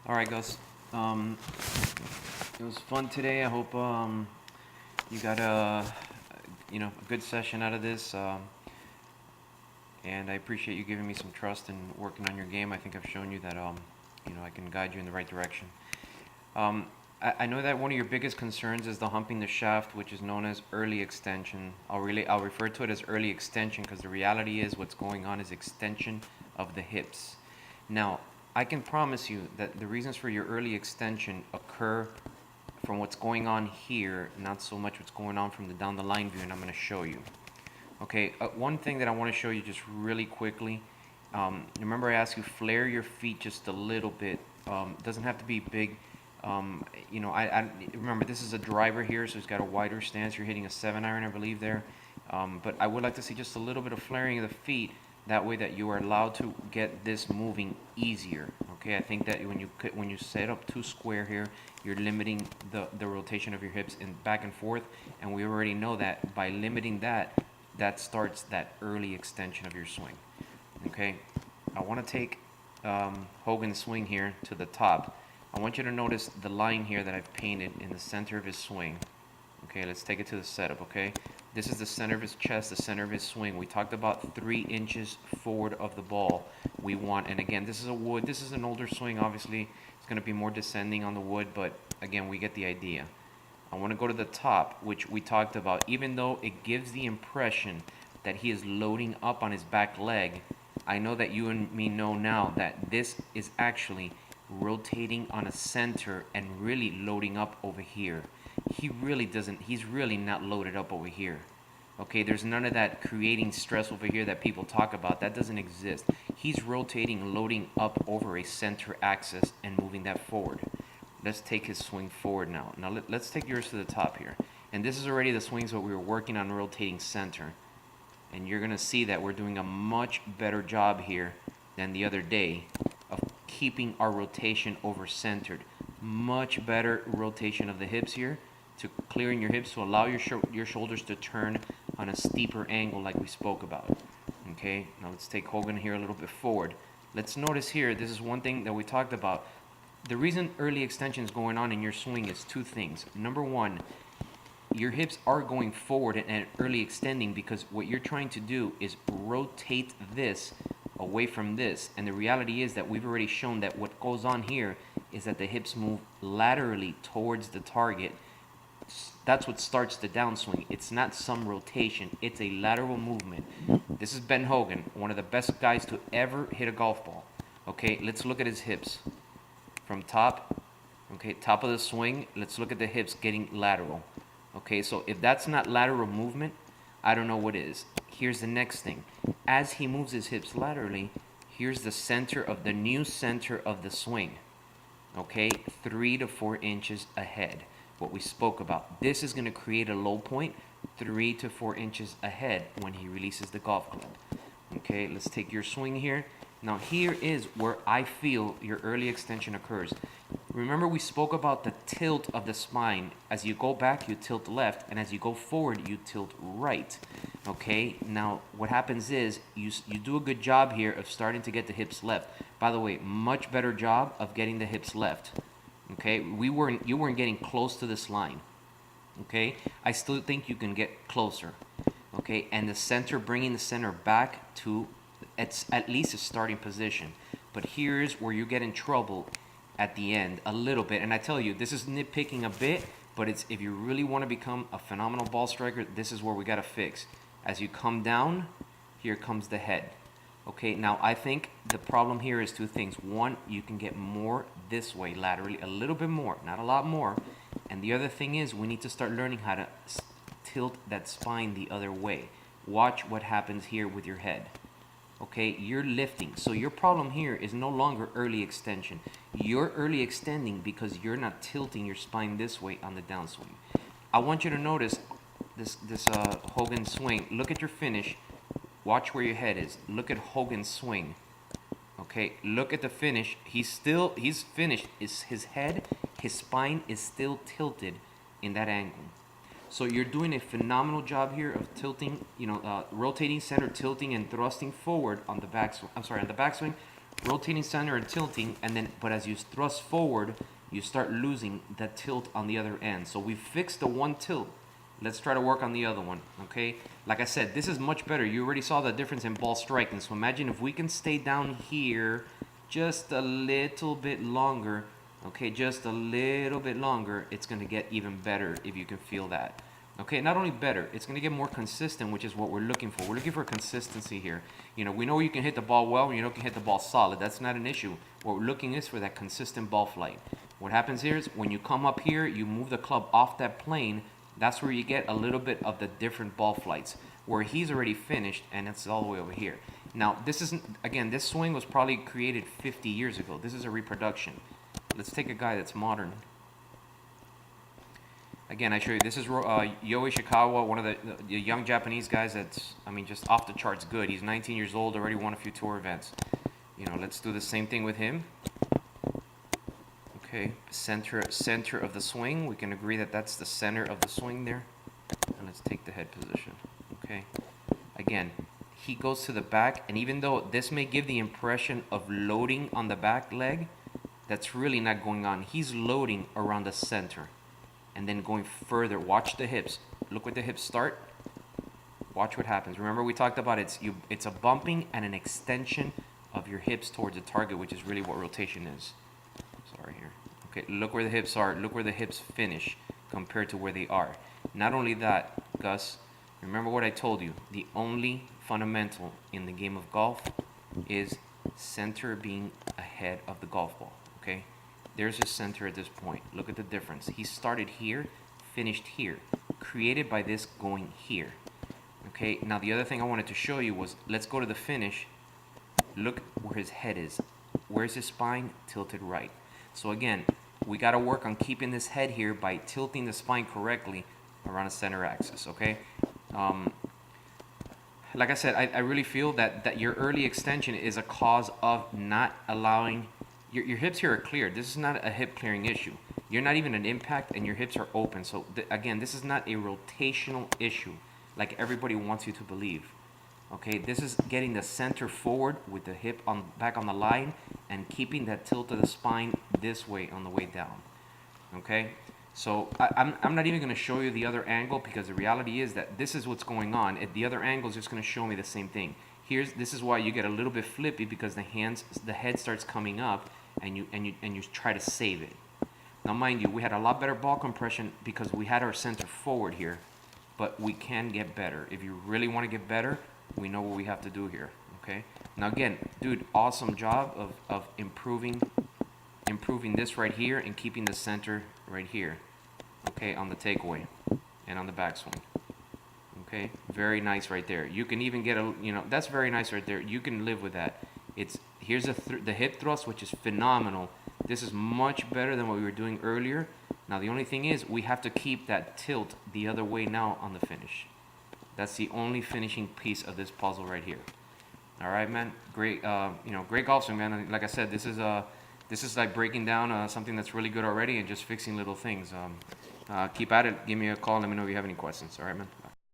All right, Gus. Um, it was fun today. I hope you got a good session out of this. And I appreciate you giving me some trust and working on your game. I think I've shown you that I can guide you in the right direction. Um, I know that one of your biggest concerns is the humping the shaft, which is known as early extension. I'll refer to it as early extension because the reality is what's going on is extension of the hips. Now, I can promise you that the reasons for your early extension occur from what's going on here, not so much what's going on from the down the line view, and I'm going to show you. Okay, one thing that I want to show you just really quickly. Remember I asked you flare your feet just a little bit. It doesn't have to be big. I remember this is a driver here, so he's got a wider stance. You're hitting a 7-iron, I believe there. But I would like to see just a little bit of flaring of the feet. That way that you are allowed to get this moving easier. Okay, I think that when you set up too square here, you're limiting the rotation of your hips and back and forth. And we already know that by limiting that, that starts that early extension of your swing. Okay, I want to take Hogan's swing here to the top. I want you to notice the line here that I've painted in the center of his swing. Okay, let's take it to the setup, okay? This is the center of his chest, the center of his swing. We talked about 3 inches forward of the ball. We want, and again, this is a wood. This is an older swing, obviously. It's going to be more descending on the wood, but again, we get the idea. I want to go to the top, which we talked about. Even though it gives the impression that he is loading up on his back leg, I know that you and me know now that this is actually rotating on a center and really loading up over here. He's really not loaded up over here. Okay, there's none of that creating stress over here that people talk about. That doesn't exist. He's rotating, loading up over a center axis and moving that forward. Let's take his swing forward now. Now let's take yours to the top here. And this is already the swings that we were working on rotating center. And you're going to see that we're doing a much better job here than the other day of keeping our rotation over centered. Much better rotation of the hips here to clearing your hips to allow your shoulders to turn on a steeper angle like we spoke about. Okay, now let's take Hogan here a little bit forward. Let's notice here, this is one thing that we talked about. The reason early extension is going on in your swing is 2 things. Number 1, your hips are going forward and early extending because what you're trying to do is rotate this away from this. And the reality is that we've already shown that what goes on here is that the hips move laterally towards the target. That's what starts the downswing. It's not some rotation, it's a lateral movement. This is Ben Hogan, one of the best guys to ever hit a golf ball. Okay, let's look at his hips. From top, okay, top of the swing, let's look at the hips getting lateral. Okay, so if that's not lateral movement, I don't know what is. Here's the next thing. As he moves his hips laterally, here's the new center of the swing. Okay, 3 to 4 inches ahead. What we spoke about. This is going to create a low point 3 to 4 inches ahead when he releases the golf club. Okay, let's take your swing here. Now here is where I feel your early extension occurs. Remember we spoke about the tilt of the spine. As you go back, you tilt left, and as you go forward, you tilt right. Okay, now what happens is you do a good job here of starting to get the hips left. By the way, much better job of getting the hips left. Okay, you weren't getting close to this line. Okay, I still think you can get closer. Okay, and the center, bringing the center back to at least a starting position. But here's where you get in trouble at the end a little bit. And I tell you, this is nitpicking a bit, but it's if you really want to become a phenomenal ball striker, this is where we got to fix. As you come down, here comes the head. Okay, now I think the problem here is 2 things. 1, you can get more this way laterally, a little bit more, not a lot more. And the other thing is we need to start learning how to tilt that spine the other way. Watch what happens here with your head. Okay, you're lifting. So your problem here is no longer early extension. You're early extending because you're not tilting your spine this way on the downswing. I want you to notice this Hogan swing. Look at your finish. Watch where your head is. Look at Hogan's swing. Okay, look at the finish. He's finished. His head, his spine is still tilted in that angle. So you're doing a phenomenal job here of tilting, rotating center, tilting and thrusting forward on the backswing. On the backswing, rotating center and tilting, and then, but as you thrust forward, you start losing that tilt on the other end. So we fixed the one tilt. Let's try to work on the other one, okay? Like I said, this is much better. You already saw the difference in ball striking. So imagine if we can stay down here just a little bit longer, okay, just a little bit longer, it's gonna get even better if you can feel that. Okay, not only better, it's going to get more consistent, which is what we're looking for. We're looking for consistency here. You know, we know you can hit the ball well, and you know you can hit the ball solid. That's not an issue. What we're looking is for that consistent ball flight. What happens here is when you come up here, you move the club off that plane. That's where you get a little bit of the different ball flights, where he's already finished, and it's all the way over here. Now, this isn't, again, this swing was probably created 50 years ago. This is a reproduction. Let's take a guy that's modern. Again, I show you, this is Yo Ishikawa, one of the young Japanese guys that's, I mean, just off the charts good. He's 19 years old, already won a few tour events. You know, let's do the same thing with him. Okay, center of the swing. We can agree that that's the center of the swing there. And let's take the head position. Okay, again, he goes to the back, and even though this may give the impression of loading on the back leg, that's really not going on. He's loading around the center. And then going further, watch the hips. Look where the hips start. Watch what happens. Remember we talked about it's a bumping and an extension of your hips towards the target, which is really what rotation is. Sorry here. Okay, look where the hips are. Look where the hips finish compared to where they are. Not only that, Gus, remember what I told you. The only fundamental in the game of golf is center being ahead of the golf ball. Okay? There's his center at this point. Look at the difference. He started here, finished here, created by this going here. Okay, now the other thing I wanted to show you was, let's go to the finish. Look where his head is. Where's his spine? Tilted right. So again, we got to work on keeping this head here by tilting the spine correctly around the center axis, okay? Like I said, I really feel that your early extension is a cause of not allowing... Your hips here are cleared. This is not a hip clearing issue. You're not even an impact, and your hips are open. So again, this is not a rotational issue like everybody wants you to believe. Okay, this is getting the center forward with the hip back on the line and keeping that tilt of the spine this way on the way down. Okay, so I'm not even going to show you the other angle, because the reality is that this is what's going on. The other angle is just going to show me the same thing. This is why you get a little bit flippy, because the head starts coming up. And you try to save it. Now, mind you, we had a lot better ball compression because we had our center forward here, but we can get better. If you really want to get better, we know what we have to do here. Okay. Now again, dude, awesome job of improving this right here and keeping the center right here. Okay, on the takeaway and on the backswing. Okay, very nice right there. You can even get that's very nice right there. You can live with that. Here's the hip thrust, which is phenomenal. This is much better than what we were doing earlier. Now the only thing is we have to keep that tilt the other way now on the finish. That's the only finishing piece of this puzzle right here. All right, man. Great, great golf swing, man. Like I said, this is like breaking down something that's really good already and just fixing little things. Keep at it. Give me a call. Let me know if you have any questions. All right, man.